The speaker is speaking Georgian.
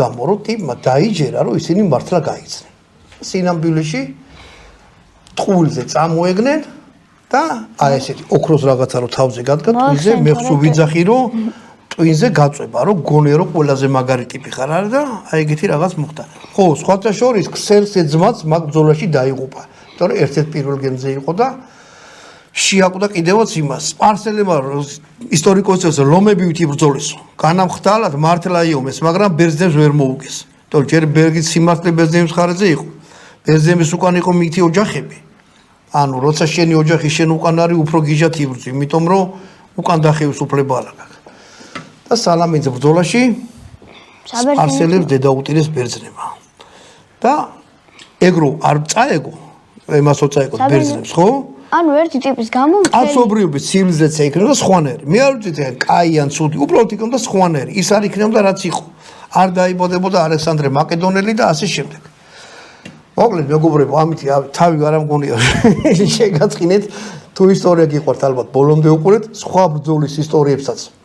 გამო რომ ტიპმა დაიჯერა რომ ისინი მართლა გაიცნენ. სინამდვილეში ტყუილზე წამოეგნენ და აი ესეთი ოქროს რაღაცა რომ თავზე გადგა ტვინზე მე ხსუ ვიძახი რომ ტვინზე გაწובה რომ გონე რომ ყველაზე მაგარი ტიპი ხარ არა და აი ეგეთი რაღაც მოხდა. ხო, სხვათა შორის ქსელსე ძმაც მაგ ბრძოლაში დაიღუპა. იმიტომ რომ ერთ-ერთ პირველ გემზე იყო და შეაკვდა კიდევაც იმას. სპარსელებმა ისტორიკოსებს ლომებივით იბრძოლისო. განამხტალად მართლა იომეს, მაგრამ ბერძნებს ვერ მოუგეს. იმიტომ ჯერ ბერგის სიმართლე ბერძნების ხარეზე იყო. ბერძნების უკან იყო მითი ოჯახები. ანუ როცა შენი ოჯახი შენ უკან არის, უფრო გიჟად იბრძვი, იმიტომ რომ უკან დახევის უფლება არ აქვს. და სალამინძე ბრძოლაში სპარსელებს დედაუტირეს ბერძნებმა. და ეგრო არ წაეგო, იმასო წაეგო ბერძნებს, ხო? ანუ ერთი ტიპის გამო კაცობრიობის ცივილიზაც ექნებოდა სხვანაირი. მე არ ვიცი თან კაი ან ცუდი, უბრალოდ იქნებოდა სხვანაირი. ის არ იქნებოდა რაც იყო. არ დაიბადებოდა ალექსანდრე მაკედონელი და ასე შემდეგ. მოკლედ მეგობრებო, ამით თავი არ ამგონია შეგაწყინეთ თუ ისტორია გიყვართ ალბათ ბოლომდე უყურეთ სხვა ბრძოლის ისტორიებსაც.